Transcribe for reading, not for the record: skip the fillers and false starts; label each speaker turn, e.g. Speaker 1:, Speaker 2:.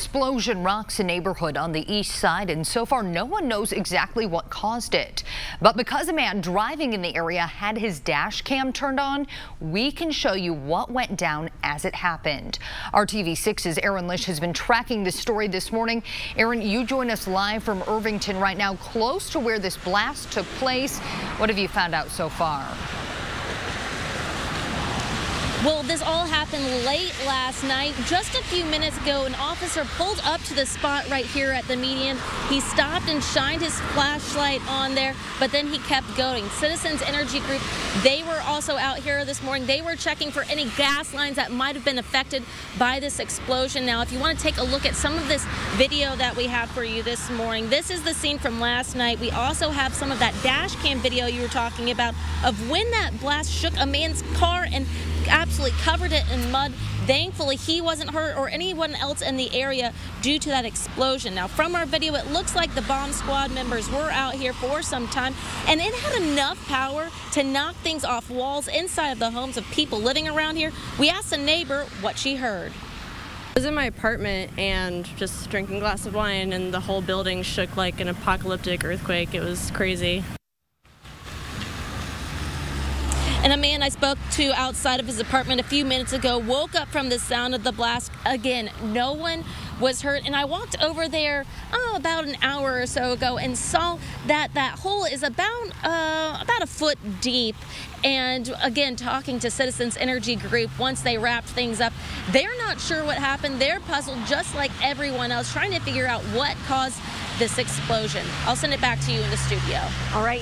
Speaker 1: explosion rocks a neighborhood on the east side, and so far no one knows exactly what caused it. But because a man driving in the area had his dash cam turned on, we can show you what went down as it happened. Our TV6's Aaron Lish has been tracking this story this morning. Aaron, you join us live from Irvington right now, close to where this blast took place. What have you found out so far?
Speaker 2: Well, this all happened late last night. Just a few minutes ago, an officer pulled up to the spot right here at the median. He stopped and shined his flashlight on there, but then he kept going. Citizens Energy Group, they were also out here this morning. They were checking for any gas lines that might have been affected by this explosion. Now, if you want to take a look at some of this video that we have for you this morning, this is the scene from last night. We also have some of that dash cam video you were talking about of when that blast shook a man's car and absolutely covered it in mud. Thankfully, he wasn't hurt or anyone else in the area due to that explosion. Now, from our video, it looks like the bomb squad members were out here for some time, and it had enough power to knock things off walls inside of the homes of people living around here. We asked a neighbor what she heard.
Speaker 3: I was in my apartment and just drinking a glass of wine, and the whole building shook like an apocalyptic earthquake. It was crazy.
Speaker 2: And a man I spoke to outside of his apartment a few minutes ago woke up from the sound of the blast. Again, no one was hurt. And I walked over there about an hour or so ago and saw that that hole is about a foot deep. And again, talking to Citizens Energy Group, once they wrapped things up, they're not sure what happened. They're puzzled just like everyone else, trying to figure out what caused this explosion. I'll send it back to you in the studio.
Speaker 4: All right.